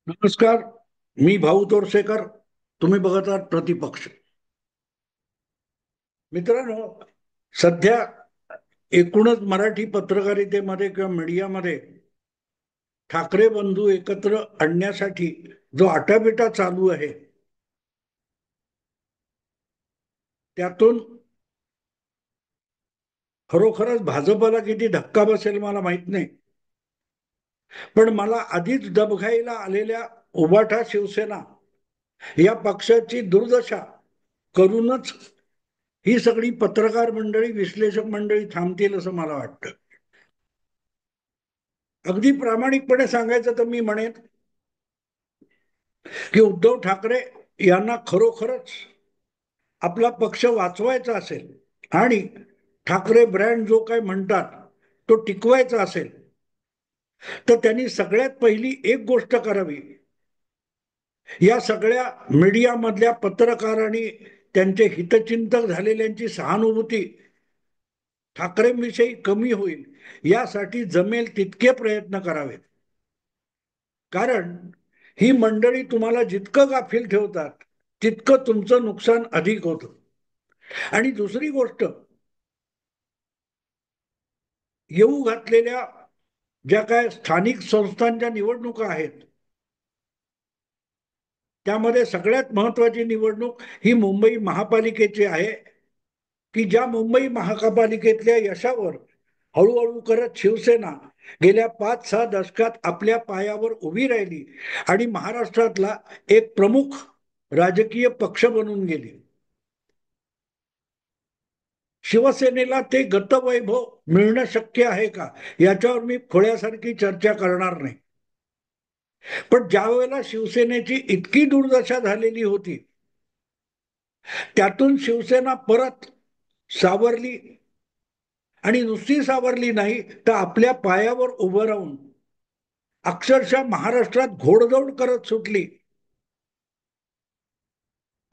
नमस्कार. मी भाऊ तोरसेकर. तुम्ही बघत आहात प्रतिपक्ष. मित्रांनो, सध्या एकूणच मराठी पत्रकारितेमध्ये किंवा मीडियामध्ये ठाकरे बंधू एकत्र आणण्यासाठी जो आटापिटा चालू आहे, त्यातून खरोखरच भाजपला किती धक्का बसेल मला माहित नाही. पण मला आधीच डबघाईला आलेल्या उभाठा शिवसेना या पक्षाची दुर्दशा करूनच ही सगळी पत्रकार मंडळी, विश्लेषक मंडळी थांबतील असं मला वाटतं. अगदी प्रामाणिकपणे सांगायचं तर मी म्हणेन की उद्धव ठाकरे यांना खरोखरच आपला पक्ष वाचवायचा असेल आणि ठाकरे ब्रँड जो काय म्हणतात तो टिकवायचा असेल, तर त्यांनी सगळ्यात पहिली एक गोष्ट करावी. या सगळ्या मीडियामधल्या पत्रकारांनी त्यांचे हितचिंतक झालेल्यांची सहानुभूती ठाकरेंविषयी कमी होईल यासाठी जमेल तितके प्रयत्न करावेत. कारण ही मंडळी तुम्हाला जितकं गाफील ठेवतात तितकं तुमचं नुकसान अधिक होतं. आणि दुसरी गोष्ट, येऊ घातलेल्या ज्या काय स्थानिक संस्थांच्या निवडणुका आहेत, त्यामध्ये सगळ्यात महत्वाची निवडणूक ही मुंबई महापालिकेची आहे, की ज्या मुंबई महापालिकेतल्या यशावर हळूहळू करत शिवसेना गेल्या 5-6 दशकात आपल्या पायावर उभी राहिली आणि महाराष्ट्रातला एक प्रमुख राजकीय पक्ष बनून गेली. शिवसेनेला ते गतवैभव मिळणं शक्य आहे का, याच्यावर मी खोळ्यासारखी चर्चा करणार नाही. पण ज्या वेळेला शिवसेनेची इतकी दुर्दशा झालेली होती, त्यातून शिवसेना परत सावरली. आणि नुसती सावरली नाही, तर आपल्या पायावर उभं राहून अक्षरशः महाराष्ट्रात घोडदौड करत सुटली.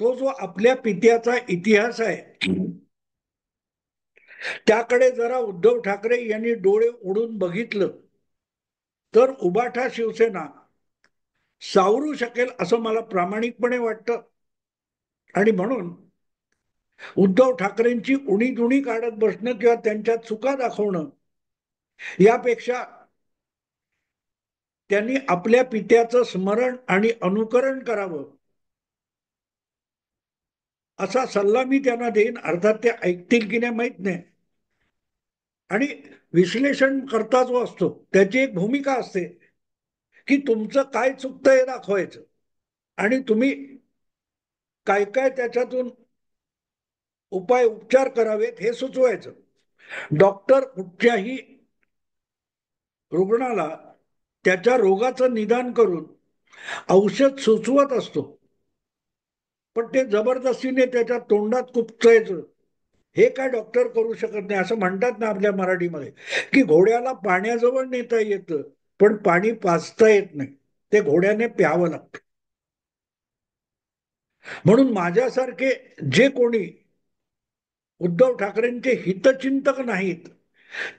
तो जो आपल्या पित्याचा इतिहास आहे, त्याकडे जरा उद्धव ठाकरे यांनी डोळे उडून बघितलं तर उबाठा शिवसेना सावरू शकेल असं मला प्रामाणिकपणे वाटतं. आणि म्हणून उद्धव ठाकरेंची उणीधुणी काढत बसणं किंवा त्यांच्या चुका दाखवणं यापेक्षा त्यांनी आपल्या पित्याचं स्मरण आणि अनुकरण करावं असा सल्ला मी त्यांना देईन. अर्थात ते ऐकतील की नाही माहित नाही. आणि विश्लेषण करता जो असतो त्याची एक भूमिका असते की तुमचं काय चुकतं हे दाखवायचं आणि तुम्ही काय काय त्याच्यातून उपाय उपचार करावेत हे सुचवायचं. डॉक्टर कुठच्याही रुग्णाला त्याच्या रोगाचं निदान करून औषध सुचवत असतो, पण ते जबरदस्तीने त्याच्या तोंडात खुपसायचं हे काय डॉक्टर करू शकत नाही. असं म्हणतात ना आपल्या मराठीमध्ये, की घोड्याला पाण्याजवळ नेता येतं पण पाणी पाजता येत नाही, ते घोड्याने प्यावं लागतं. म्हणून माझ्यासारखे जे कोणी उद्धव ठाकरेंचे हितचिंतक नाहीत,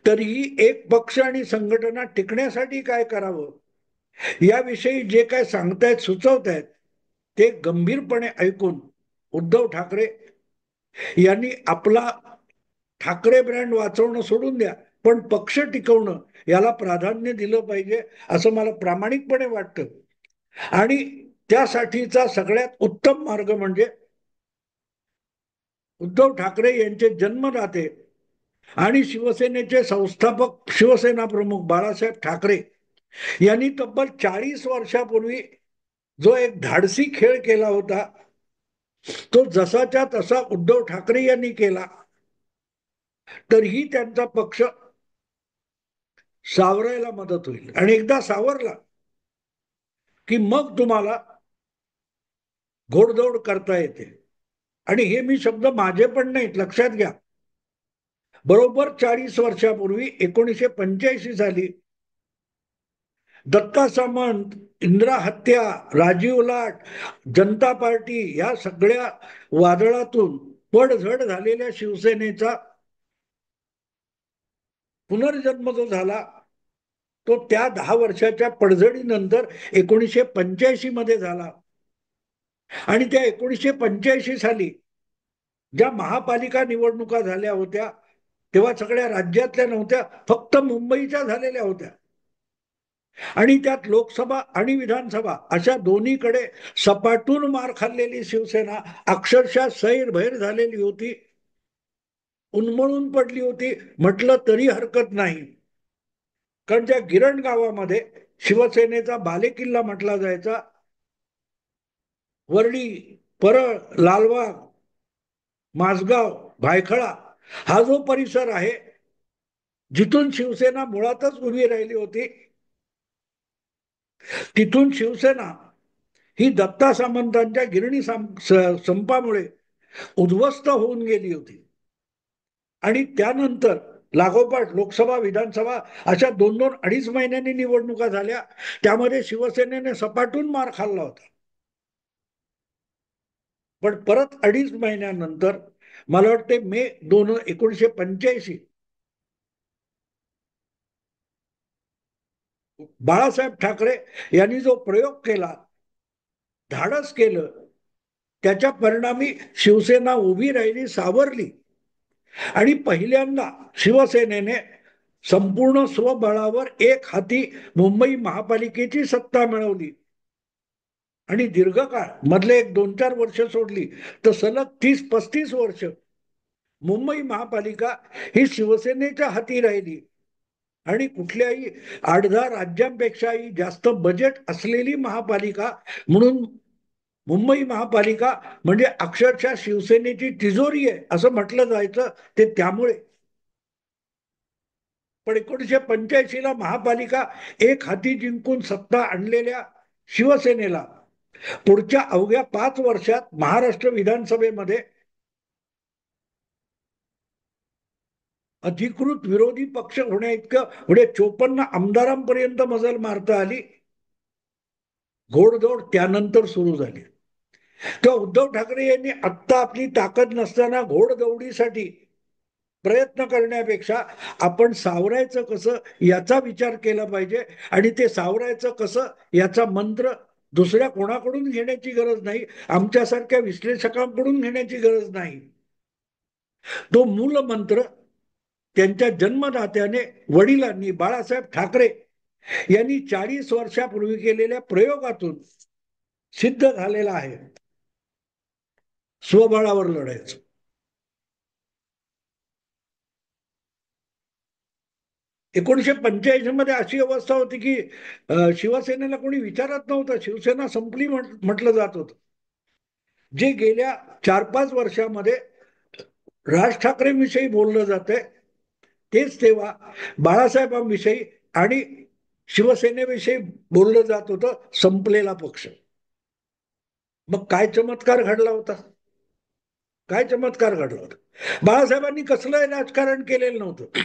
तरीही एक पक्ष आणि संघटना टिकण्यासाठी काय करावं याविषयी जे काय सांगतायत, सुचवतायत, ते गंभीरपणे ऐकून उद्धव ठाकरे यांनी आपला ठाकरे ब्रँड वाचवणं सोडून द्या, पण पक्ष टिकवणं याला प्राधान्य दिलं पाहिजे असं मला प्रामाणिकपणे वाटतं. आणि त्यासाठीचा सगळ्यात उत्तम मार्ग म्हणजे उद्धव ठाकरे यांचे जन्मदाते आणि शिवसेनेचे संस्थापक शिवसेना प्रमुख बाळासाहेब ठाकरे यांनी तब्बल 40 वर्षापूर्वी जो एक धाडसी खेळ केला होता, तो जसाच्या तसा उद्धव ठाकरे यांनी केला, तरीही त्यांचा पक्ष सावरायला मदत होईल. आणि एकदा सावरला की मग तुम्हाला घोडदौड करता येते. आणि हे मी शब्द माझे पण नाहीत, लक्षात घ्या. बरोबर 40 वर्षापूर्वी 1985 साली दत्ता सामंत, इंदिरा हत्या, राजीव लाट, जनता पार्टी या सगळ्या वादळातून पडझड झालेल्या शिवसेनेचा पुनर्जन्म जो झाला, तो त्या 10 वर्षाच्या पडझडीनंतर 1985 मध्ये झाला. आणि त्या 1985 साली ज्या महापालिका निवडणुका झाल्या होत्या तेव्हा सगळ्या राज्यातल्या नव्हत्या, फक्त मुंबईच्या झालेल्या होत्या. आणि त्यात लोकसभा आणि विधानसभा अशा दोन्हीकडे सपाटून मार खाल्लेली शिवसेना अक्षरशः सैरभैर झालेली होती, उन्मळून पडली होती म्हटलं तरी हरकत नाही. कारण त्या गिरण गावामध्ये शिवसेनेचा बालेकिल्ला म्हटला जायचा. वरळी, परळ, लालबाग, माझगाव, भायखळा हा जो परिसर आहे जिथून शिवसेना मुळातच उभी राहिली होती, तिथून शिवसेना ही दत्ता सामंतांच्या गिरणी संपामुळे उद्ध्वस्त होऊन गेली होती. आणि त्यानंतर लागोपाठ लोकसभा विधानसभा अशा 2-2, 2.5 महिन्यांनी निवडणुका झाल्या, त्यामध्ये शिवसेनेने सपाटून मार खाल्ला होता. पण परत 2.5 महिन्यानंतर मला वाटते मे 1985 बाळासाहेब ठाकरे यांनी जो प्रयोग केला, धाडस केलं, त्याच्या परिणामी शिवसेना उभी राहिली, सावरली. आणि पहिल्यांदा शिवसेनेने संपूर्ण स्वबळावर एक हाती मुंबई महापालिकेची सत्ता मिळवली. आणि दीर्घकाळ मधले 1-2-4 वर्ष सोडली तर सलग 30-35 वर्ष मुंबई महापालिका ही शिवसेनेच्या हाती राहिली. आणि कुठल्याही 8-10 राज्यांपेक्षाही जास्त बजेट असलेली महापालिका म्हणून मुंबई महापालिका म्हणजे अक्षरशः शिवसेनेची तिजोरी आहे असं म्हटलं जायचं. ते त्यामुळे पण 1985 ला महापालिका एक हाती जिंकून सत्ता आणलेल्या शिवसेनेला पुढच्या अवघ्या 5 वर्षात महाराष्ट्र विधानसभेमध्ये अधिकृत विरोधी पक्ष होण्या इतकं पुढे 54 आमदारांपर्यंत मजल मारता आली. घोडदौड त्यानंतर सुरू झाली. तर उद्धव ठाकरे यांनी आत्ता आपली ताकद नसताना घोडदौडीसाठी प्रयत्न करण्यापेक्षा आपण सावरायचं कसं याचा विचार केला पाहिजे. आणि ते सावरायचं कसं याचा मंत्र दुसऱ्या कोणाकडून घेण्याची गरज नाही, आमच्यासारख्या विश्लेषकांकडून घेण्याची गरज नाही. तो मूल मंत्र त्यांच्या जन्मदात्याने वडिलांनी बाळासाहेब ठाकरे यांनी 40 वर्षापूर्वी केलेल्या प्रयोगातून सिद्ध झालेला आहे. स्वबळावर लढायचं. 1985 मध्ये अशी अवस्था होती की शिवसेनेला कोणी विचारत नव्हतं, शिवसेना संपली म्हटलं जात होतं. जे गेल्या 4-5 वर्षामध्ये राज ठाकरेंविषयी बोललं जातंय तेच तेव्हा बाळासाहेबांविषयी आणि शिवसेनेविषयी बोललं जात होतं, संपलेला पक्ष. मग काय चमत्कार घडला होता? काय चमत्कार घडला होता? बाळासाहेबांनी कसलंही राजकारण केलेलं नव्हतं.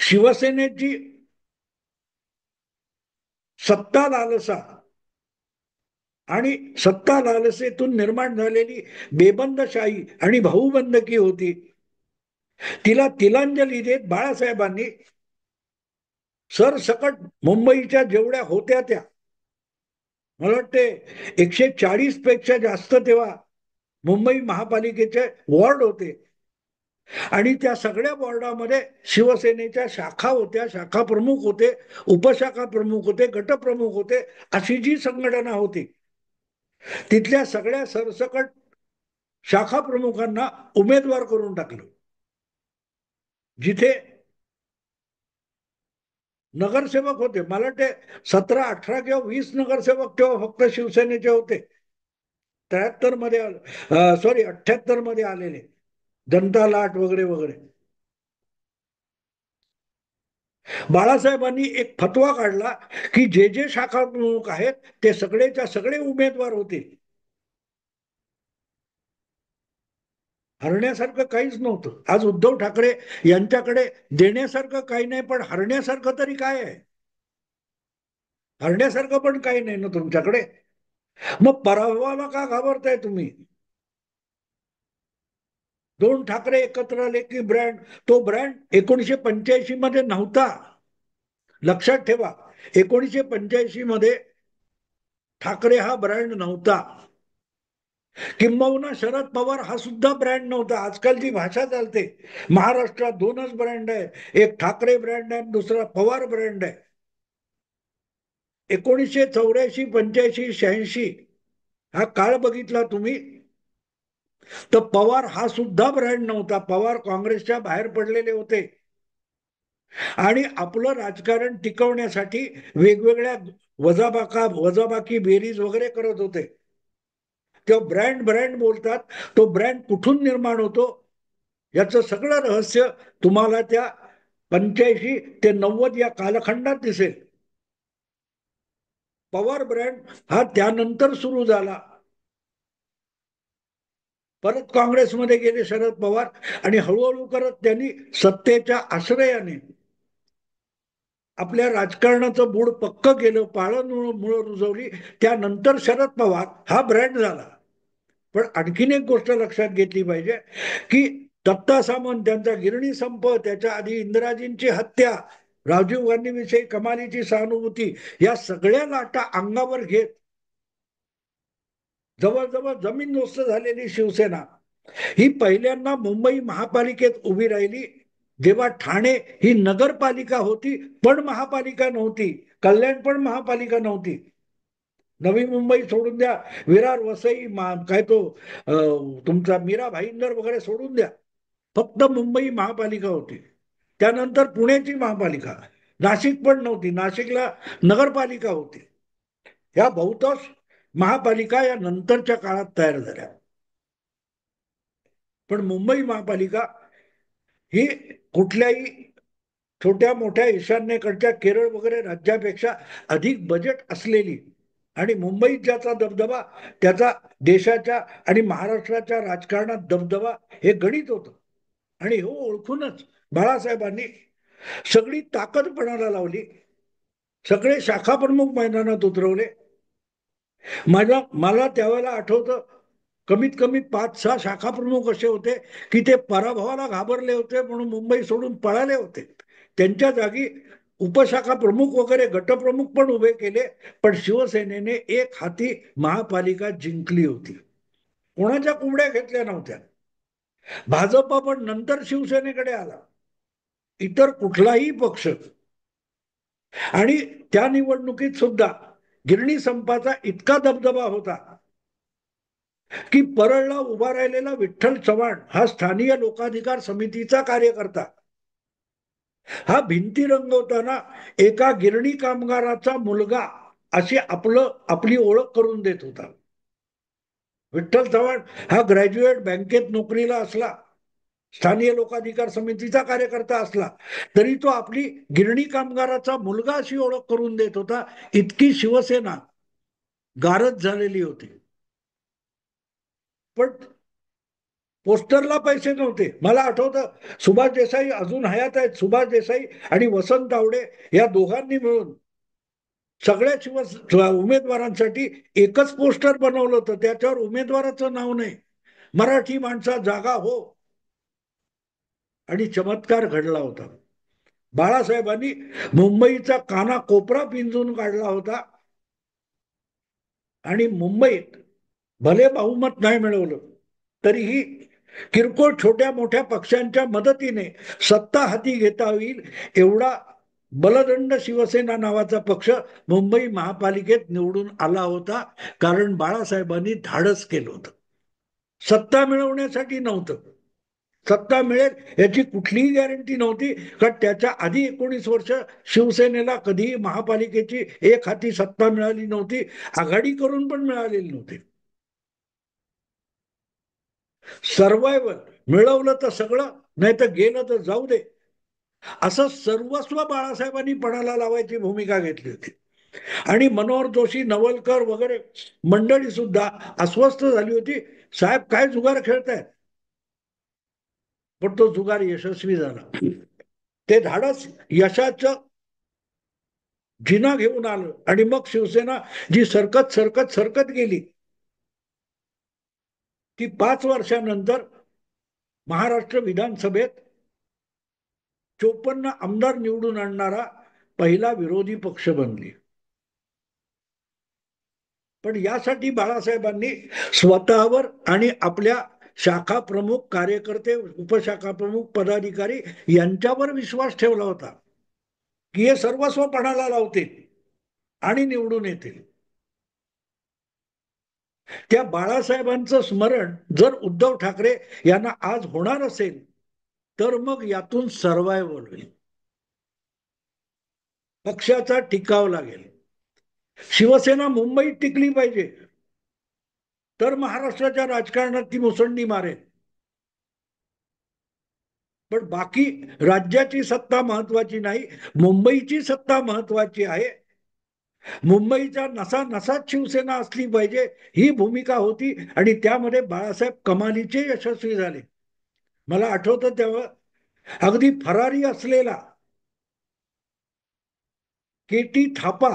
शिवसेनेची सत्ता लालसा आणि सत्ता लालसेतून निर्माण झालेली बेबंदशाही आणि भाऊबंदकी होती. तिला तिलांजली देत बाळासाहेबांनी सरसकट मुंबईच्या जेवढ्या होत्या त्या, मला वाटते 140 पेक्षा जास्त तेव्हा मुंबई महापालिकेचे वॉर्ड होते. आणि त्या सगळ्या वॉर्डामध्ये शिवसेनेच्या शाखा होत्या, शाखा प्रमुख होते, उपशाखा प्रमुख होते, गटप्रमुख होते. अशी जी संघटना होती तिथल्या सगळ्या सरसकट शाखा प्रमुखांना उमेदवार करून टाकलं. जिथे नगरसेवक होते, मला वाटते 17, 18 किंवा 20 नगरसेवक तेव्हा फक्त शिवसेनेचे होते. 73 मध्ये, सॉरी 78 मध्ये आलेले, जनता लाट वगैरे वगैरे. बाळासाहेबांनी एक फतवा काढला की जे जे शाखा प्रमुख आहेत ते सगळेच्या सगळे उमेदवार होते. हरण्यासारखं काहीच नव्हतं. आज उद्धव ठाकरे यांच्याकडे देण्यासारखं काही नाही, पण हरण्यासारखं तरी काय आहे? हरण्यासारखं पण काही नाही ना तुमच्याकडे. मग पराभवाला का घाबरताय तुम्ही? 2 ठाकरे एकत्र आले की ब्रँड, तो ब्रँड 1985 मध्ये नव्हता. लक्षात ठेवा, 1985 मध्ये ठाकरे हा ब्रँड नव्हता. किंबहुना शरद पवार हा सुद्धा ब्रँड नव्हता. आजकाल जी भाषा चालते, महाराष्ट्रात दोनच ब्रँड आहे, एक ठाकरे ब्रँड आहे, दुसरा पवार ब्रँड आहे. 1984, 85, 86 हा काळ बघितला तुम्ही, तर पवार हा सुद्धा ब्रँड नव्हता. पवार काँग्रेसच्या बाहेर पडलेले होते आणि आपलं राजकारण टिकवण्यासाठी वेगवेगळ्या वजाबाकी बेरीज वगैरे करत होते. तेव्हा ब्रँड ब्रँड बोलतात. तो ब्रँड कुठून निर्माण होतो याचं सगळं रहस्य तुम्हाला त्या 85 ते 90 या कालखंडात दिसेल. पवार ब्रँड हा त्यानंतर सुरू झाला. परत काँग्रेसमध्ये गेले शरद पवार आणि हळूहळू करत त्यांनी सत्तेच्या आश्रयाने आपल्या राजकारणाचं बूड पक्क केलं, पाळण मुळं रुजवली. त्यानंतर शरद पवार हा ब्रँड झाला. पण आणखीन एक गोष्ट लक्षात घेतली पाहिजे की दत्ता सामंत त्यांचा गिरणी संप, त्याच्या आधी इंदिराजींची हत्या, राजीव गांधीविषयी कमालीची सहानुभूती, या सगळ्या लाटा अंगावर घेत जवळजवळ जमीनदोस्त झालेली शिवसेना ही पहिल्यांदा मुंबई महापालिकेत उभी राहिली, जेव्हा ठाणे ही नगरपालिका होती पण महापालिका नव्हती, कल्याण पण महापालिका नव्हती. नवी मुंबई सोडून द्या, विरार, वसई, काय तो तुमचा मीरा भाईंदर वगैरे सोडून द्या, फक्त मुंबई महापालिका होती. त्यानंतर पुण्याची महापालिका, नाशिक पण नव्हती, नाशिकला नगरपालिका होती. ह्या बहुतांश महापालिका या नंतरच्या काळात तयार झाल्या. पण मुंबई महापालिका ही कुठल्याही छोट्या मोठ्या ईशान्येकडच्या केरळ वगैरे राज्यापेक्षा अधिक बजेट असलेली आणि मुंबईत ज्याचा दबदबा, त्याचा देशाच्या आणि महाराष्ट्राच्या राजकारणात दबदबा हे गणित होतं. आणि हो ओळखूनच बाळासाहेबांनी सगळी ताकद पणाला लावली, सगळे शाखा प्रमुख मैदानात उतरवले. मला त्यावेळेला आठवतं, कमीत कमी 5-6 शाखा प्रमुख असे होते की ते पराभवाला घाबरले होते म्हणून मुंबई सोडून पळाले होते. त्यांच्या जागी उपशाखा प्रमुख वगैरे गटप्रमुख पण उभे केले. पण शिवसेनेने एक हाती महापालिका जिंकली होती, कोणाच्या कुबड्या घेतल्या नव्हत्या. भाजप पण नंतर शिवसेनेकडे आला, इतर कुठलाही पक्ष. आणि त्या निवडणुकीत सुद्धा गिरणी संपाचा इतका दबदबा होता की परळला उभा राहिलेला विठ्ठल चव्हाण हा स्थानिक लोकाधिकार समितीचा कार्यकर्ता, हा भिंती रंगवताना एका गिरणी कामगाराचा मुलगा अशी आपली ओळख करून देत होता. विठ्ठल चव्हाण हा ग्रॅज्युएट, बँकेत नोकरीला असला, स्थानिक लोकाधिकार समितीचा कार्यकर्ता असला, तरी तो आपली गिरणी कामगाराचा मुलगा अशी ओळख करून देत होता. इतकी शिवसेना गारज झालेली होती. पण पोस्टरला पैसे नव्हते. मला आठवतं, सुभाष देसाई अजून हयात आहेत, सुभाष देसाई आणि वसंत तावडे या दोघांनी मिळून सगळ्या उमेदवारांसाठी एकच पोस्टर बनवलं होतं, त्याच्यावर उमेदवाराचं नाव नाही, मराठी माणसा जागा हो. आणि चमत्कार घडला होता. बाळासाहेबांनी मुंबईचा काना कोपरा पिंजून काढला होता आणि मुंबईत भले बहुमत नाही मिळवलं तरीही किरकोळ छोट्या मोठ्या पक्षांच्या मदतीने सत्ता हाती घेता येईल एवढा बलदंड शिवसेना नावाचा पक्ष मुंबई महापालिकेत निवडून आला होता. कारण बाळासाहेबांनी धाडस केलं होतं, सत्ता मिळवण्यासाठी नव्हतं. सत्ता मिळेल याची कुठलीही गॅरंटी नव्हती, कारण त्याच्या आधी 19 वर्ष शिवसेनेला कधीही महापालिकेची एक हाती सत्ता मिळाली नव्हती, आघाडी करून पण मिळालेली नव्हती. सर्वायवल मिळवलं तर सगळं, नाही तर गेलं तर जाऊ दे, असं सर्वस्व बाळासाहेबांनी पणाला लावायची भूमिका घेतली होती. आणि मनोहर जोशी, नवलकर वगैरे मंडळी सुद्धा अस्वस्थ झाली होती, साहेब काय जुगार खेळतायत. पण तो जुगार यशस्वी झाला. ते धाडस यशाचं जिना घेऊन आलं आणि मग शिवसेना जी सरकत सरकत सरकत गेली, ती 5 वर्षानंतर महाराष्ट्र विधानसभेत 54 आमदार निवडून आणणारा पहिला विरोधी पक्ष बनली. पण यासाठी बाळासाहेबांनी स्वतःवर आणि आपल्या शाखा प्रमुख, कार्यकर्ते, उपशाखा प्रमुख, पदाधिकारी यांच्यावर विश्वास ठेवला होता की हे सर्वस्व पणाला लावतील आणि निवडून येतील. त्या बाळासाहेबांचं स्मरण जर उद्धव ठाकरे यांना आज होणार असेल तर मग यातून सर्वायवल होईल, पक्षाचा टिकाव लागेल. शिवसेना मुंबईत टिकली पाहिजे तर महाराष्ट्राच्या राजकारणात ती मुसंडी मारेल. पण बाकी राज्याची सत्ता महत्वाची नाही, मुंबईची सत्ता महत्वाची आहे. मुंबईच्या नसा नसात शिवसेना असली पाहिजे ही भूमिका होती आणि त्यामध्ये बाळासाहेब कमालीचे यशस्वी झाले. मला आठवतं तेव्हा अगदी फरारी असलेला केटी थापा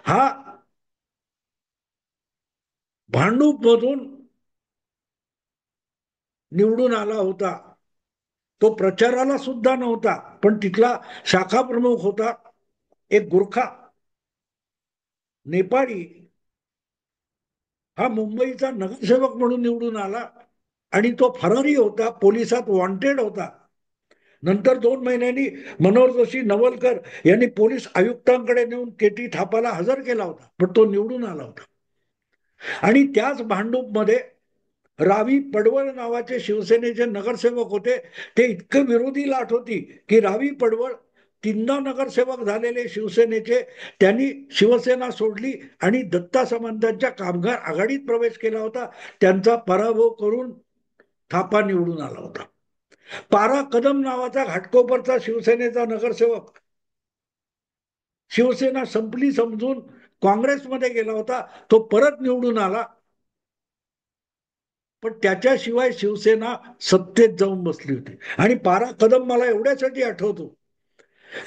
हा भांडूप मधून निवडून आला होता. तो प्रचाराला सुद्धा नव्हता पण तिथला शाखा प्रमुख होता. एक गुरखा नेपाळी हा मुंबईचा नगरसेवक म्हणून निवडून आला आणि तो फरारी होता, पोलिसात वॉन्टेड होता. नंतर 2 महिन्यांनी मनोहर जोशी नवलकर यांनी पोलीस आयुक्तांकडे नेऊन केटी थापाला हजर केला होता, पण तो निवडून आला होता. आणि त्याच भांडूपमध्ये रावी पडवळ नावाचे शिवसेनेचे नगरसेवक होते. ते इतके विरोधी लाट होती की रावी पडवळ 3दा नगरसेवक झालेले शिवसेनेचे, त्यांनी शिवसेना सोडली आणि दत्ता सामंतांच्या कामगार आघाडीत प्रवेश केला होता. त्यांचा पराभव करून थापा निवडून आला होता. पारा कदम नावाचा घाटकोपरचा शिवसेनेचा नगरसेवक शिवसेना संपली समजून काँग्रेसमध्ये गेला होता, तो परत निवडून आला. पण त्याच्याशिवाय शिवसेना सत्तेत जाऊन बसली होती. आणि पारा कदम मला एवढ्यासाठी आठवतो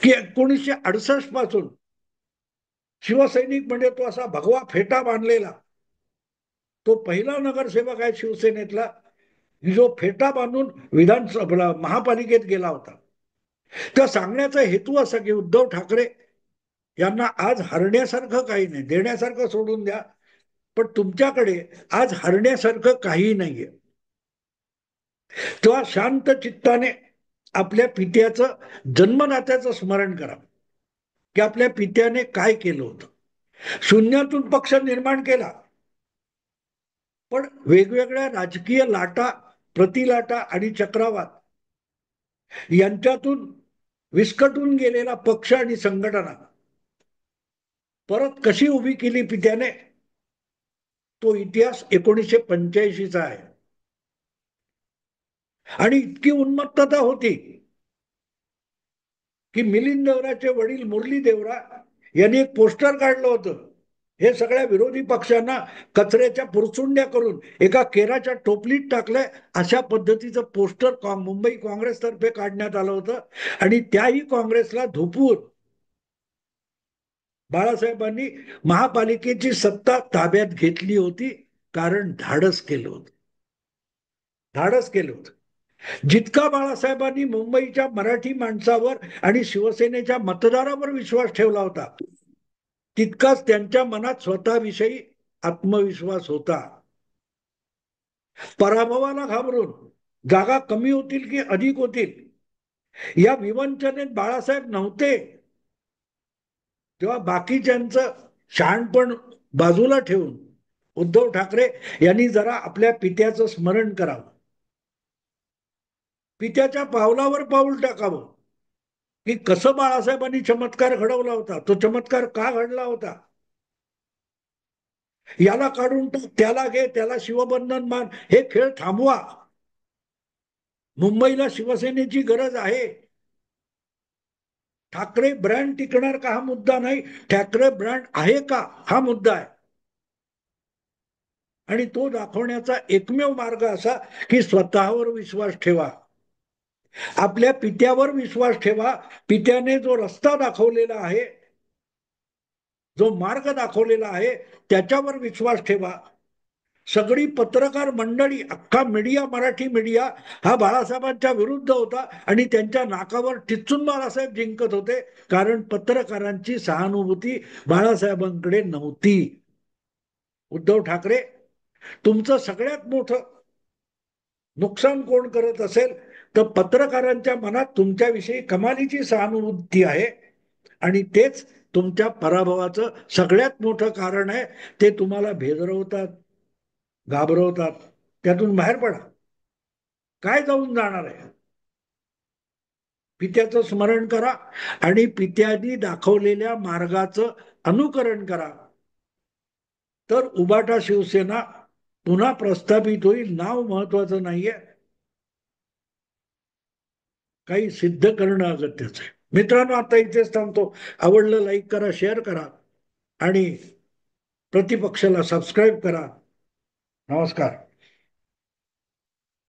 की 1968 पासून शिवसैनिक म्हणजे तो असा भगवा फेटा बांधलेला, तो पहिला नगरसेवक आहे शिवसेनेतला जो फेटा बांधून विधानसभा महापालिकेत गेला होता. त्या सांगण्याचा हेतू असा की उद्धव ठाकरे यांना आज हरण्यासारखं काही नाही, देण्यासारखं सोडून द्या, पण तुमच्याकडे आज हरण्यासारखं काही नाहीये. तेव्हा शांत चित्ताने आपल्या पित्याचं, जन्मदात्याचं स्मरण करा की आपल्या पित्याने काय केलं होतं. शून्यातून पक्ष निर्माण केला, पण वेगवेगळ्या राजकीय लाटा, प्रतिलाटा आणि चक्रवात यांच्यातून विस्कटून गेलेला पक्ष आणि संघटना परत कशी उभी केली पित्याने, तो इतिहास 1985चा आहे. आणि इतकी उन्मत्तता होती की मिलिंद देवराचे वडील मुरली देवरा यांनी एक पोस्टर काढलं होतं. हे सगळ्या विरोधी पक्षांना कचऱ्याच्या पुरचुंड्या करून एका केराच्या टोपलीत टाकलंय, अशा पद्धतीचं पोस्टर मुंबई काँग्रेसतर्फे काढण्यात आलं होतं. आणि त्याही काँग्रेसला धुपून बाळासाहेबांनी महापालिकेची सत्ता ताब्यात घेतली होती. कारण धाडस केलं होतं, धाडस केलं होतं. जितका बाळासाहेबांनी मुंबईच्या मराठी माणसावर आणि शिवसेनेच्या मतदारावर विश्वास ठेवला होता, तितकाच त्यांच्या मनात स्वतःविषयी आत्मविश्वास होता. पराभवाला घाबरून जागा कमी होतील की अधिक होतील या विवंचनेत बाळासाहेब नव्हते. तेव्हा बाकीच्यांचं शहाणपण बाजूला ठेवून उद्धव ठाकरे यांनी जरा आपल्या पित्याचं स्मरण करावं, पित्याच्या पावलावर पाऊल टाकावं की कसं बाळासाहेबांनी चमत्कार घडवला होता, तो चमत्कार का घडला होता. याला काढून टाक, त्याला घे, त्याला शिवबंधन मान, हे खेळ थांबवा. मुंबईला शिवसेनेची गरज आहे. ठाकरे ब्रँड टिकणार का हा मुद्दा नाही, ठाकरे ब्रँड आहे का हा मुद्दा आहे. आणि तो दाखवण्याचा एकमेव मार्ग असा की स्वतःवर विश्वास ठेवा, आपल्या पित्यावर विश्वास ठेवा. पित्याने जो रस्ता दाखवलेला आहे, जो मार्ग दाखवलेला आहे, त्याच्यावर विश्वास ठेवा. सगळी पत्रकार मंडळी, अख्खा मीडिया, मराठी मीडिया हा बाळासाहेबांच्या विरुद्ध होता आणि त्यांच्या नाकावर टिच्चून बाळासाहेब जिंकत होते, कारण पत्रकारांची सहानुभूती बाळासाहेबांकडे नव्हती. उद्धव ठाकरे, तुमचं सगळ्यात मोठं नुकसान कोण करत असेल तर पत्रकारांच्या मनात तुमच्याविषयी कमालीची सहानुभूती आहे आणि तेच तुमच्या पराभवाचं सगळ्यात मोठं कारण आहे. ते तुम्हाला भेदरवतात, घाबरवतात. त्यातून बाहेर पडा. काय जाऊन जाणार आहे? पित्याचं स्मरण करा आणि पित्यानी दाखवलेल्या मार्गाचं अनुकरण करा. तर उबाटा शिवसेना पुन्हा प्रस्थापित होईल. नाव महत्वाचं नाहीये, काही सिद्ध करणं अगत्याचं आहे. मित्रांनो, आता इथेच थांबतो. आवडलं लाईक करा, शेअर करा आणि प्रतिपक्षाला सबस्क्राईब करा. नमस्कार.